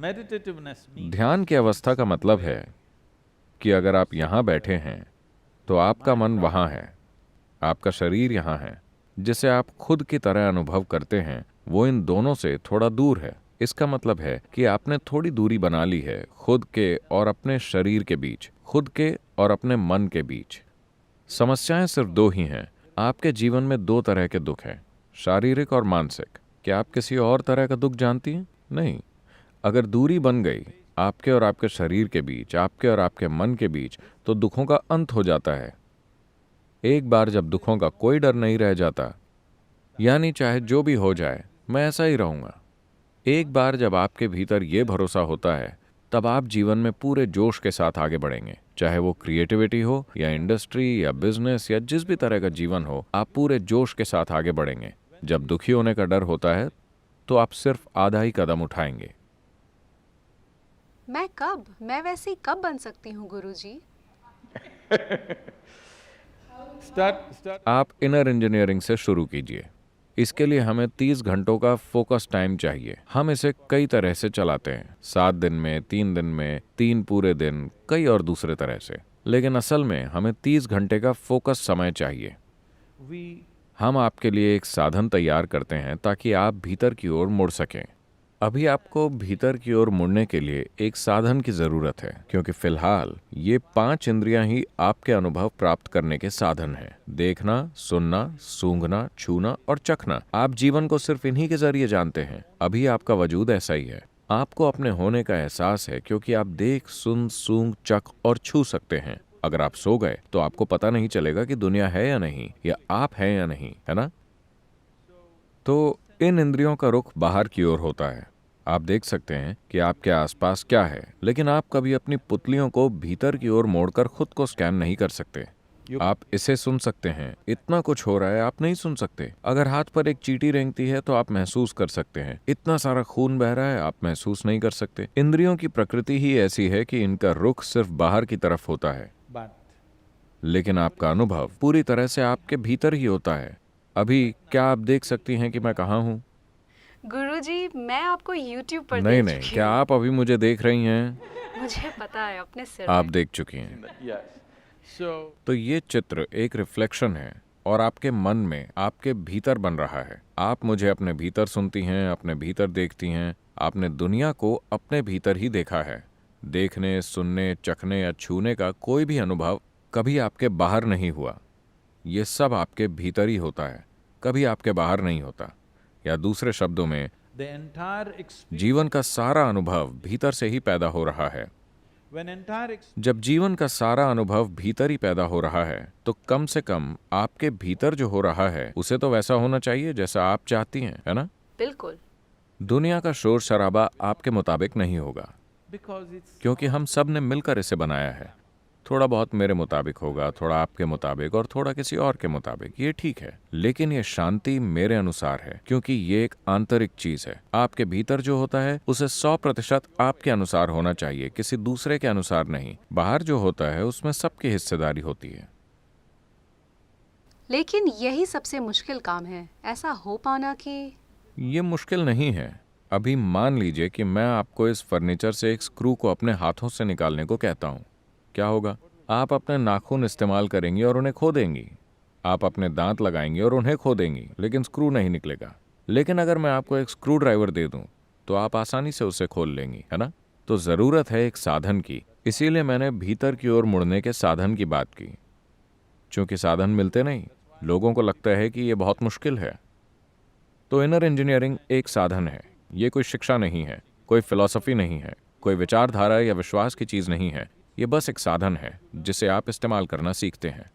ध्यान की अवस्था का मतलब है कि अगर आप यहाँ बैठे हैं तो आपका मन वहाँ है, आपका शरीर यहाँ है। जिसे आप खुद की तरह अनुभव करते हैं वो इन दोनों से थोड़ा दूर है। इसका मतलब है कि आपने थोड़ी दूरी बना ली है खुद के और अपने शरीर के बीच, खुद के और अपने मन के बीच। समस्याएं सिर्फ दो ही हैं। आपके जीवन में दो तरह के दुख हैं, शारीरिक और मानसिक। क्या आप किसी और तरह का दुख जानती हैं? नहीं। अगर दूरी बन गई आपके और आपके शरीर के बीच, आपके और आपके मन के बीच, तो दुखों का अंत हो जाता है। एक बार जब दुखों का कोई डर नहीं रह जाता, यानी चाहे जो भी हो जाए मैं ऐसा ही रहूंगा, एक बार जब आपके भीतर ये भरोसा होता है, तब आप जीवन में पूरे जोश के साथ आगे बढ़ेंगे। चाहे वो क्रिएटिविटी हो या इंडस्ट्री या बिजनेस या जिस भी तरह का जीवन हो, आप पूरे जोश के साथ आगे बढ़ेंगे। जब दुखी होने का डर होता है तो आप सिर्फ आधा ही कदम उठाएंगे। मैं वैसी कब बन सकती हूँ गुरुजी? आप इनर इंजीनियरिंग से शुरू कीजिए। इसके लिए हमें 30 घंटों का फोकस टाइम चाहिए। हम इसे कई तरह से चलाते हैं, 7 दिन में, 3 दिन में, 3 पूरे दिन, कई और दूसरे तरह से। लेकिन असल में हमें 30 घंटे का फोकस समय चाहिए। हम आपके लिए एक साधन तैयार करते हैं ताकि आप भीतर की ओर मुड़ सकें। अभी आपको भीतर की ओर मुड़ने के लिए एक साधन की जरूरत है, क्योंकि फिलहाल ये 5 इंद्रियां ही आपके अनुभव प्राप्त करने के साधन हैं। देखना, सुनना, सूंघना, छूना और चखना। आप जीवन को सिर्फ इन्हीं के जरिए जानते हैं। अभी आपका वजूद ऐसा ही है। आपको अपने होने का एहसास है क्योंकि आप देख, सुन, सूंघ, चख और छू सकते हैं। अगर आप सो गए तो आपको पता नहीं चलेगा कि दुनिया है या नहीं, या आप हैं या नहीं, है ना? तो इन इंद्रियों का रुख बाहर की ओर होता है। आप देख सकते हैं कि आपके आसपास क्या है, लेकिन आप कभी अपनी पुतलियों को भीतर की ओर मोड़कर खुद को स्कैन नहीं कर सकते। आप इसे सुन सकते हैं, इतना कुछ हो रहा है, आप नहीं सुन सकते। अगर हाथ पर एक चींटी रेंगती है तो आप महसूस कर सकते हैं। इतना सारा खून बह रहा है, आप महसूस नहीं कर सकते। इंद्रियों की प्रकृति ही ऐसी है कि इनका रुख सिर्फ बाहर की तरफ होता है, लेकिन आपका अनुभव पूरी तरह से आपके भीतर ही होता है। अभी क्या आप देख सकती हैं कि मैं कहाँ हूँ? गुरुजी, मैं आपको YouTube पर नहीं देख नहीं, चुकी क्या हूँ। आप अभी मुझे देख रही हैं? मुझे पता है, अपने सिर आप में। देख चुकी हैं। तो ये चित्र एक रिफ्लेक्शन है और आपके मन में, आपके भीतर बन रहा है। आप मुझे अपने भीतर सुनती हैं, अपने भीतर देखती हैं। आपने दुनिया को अपने भीतर ही देखा है। देखने, सुनने, चखने या छूने का कोई भी अनुभव कभी आपके बाहर नहीं हुआ। ये सब आपके भीतर ही होता है, कभी आपके बाहर नहीं होता। या दूसरे शब्दों में, जीवन का सारा अनुभव भीतर से ही पैदा हो रहा है। जब जीवन का सारा अनुभव भीतर ही पैदा हो रहा है, तो कम से कम आपके भीतर जो हो रहा है उसे तो वैसा होना चाहिए जैसा आप चाहती हैं, है ना? बिल्कुल। दुनिया का शोर शराबा आपके मुताबिक नहीं होगा, क्योंकि हम सब ने मिलकर इसे बनाया है। थोड़ा बहुत मेरे मुताबिक होगा, थोड़ा आपके मुताबिक और थोड़ा किसी और के मुताबिक, ये ठीक है। लेकिन ये शांति मेरे अनुसार है, क्योंकि ये एक आंतरिक चीज है। आपके भीतर जो होता है उसे 100% आपके अनुसार होना चाहिए, किसी दूसरे के अनुसार नहीं। बाहर जो होता है उसमें सबकी हिस्सेदारी होती है। लेकिन यही सबसे मुश्किल काम है, ऐसा हो पाना कि... ये मुश्किल नहीं है। अभी मान लीजिए कि मैं आपको इस फर्नीचर से एक स्क्रू को अपने हाथों से निकालने को कहता हूँ। क्या होगा? आप अपने नाखून इस्तेमाल करेंगी और उन्हें खो देंगी। आप अपने दांत लगाएंगी और उन्हें खो देंगी, लेकिन स्क्रू नहीं निकलेगा। लेकिन अगर मैं आपको एक स्क्रू ड्राइवर दे दूं तो आप आसानी से उसे खोल लेंगी, है ना? तो जरूरत है एक साधन की। इसीलिए मैंने भीतर की ओर मुड़ने के साधन की बात की। क्योंकि साधन मिलते नहीं, लोगों को लगता है कि यह बहुत मुश्किल है। तो इनर इंजीनियरिंग एक साधन है। ये कोई शिक्षा नहीं है, कोई फिलॉसफी नहीं है, कोई विचारधारा या विश्वास की चीज नहीं है। ये बस एक साधन है जिसे आप इस्तेमाल करना सीखते हैं।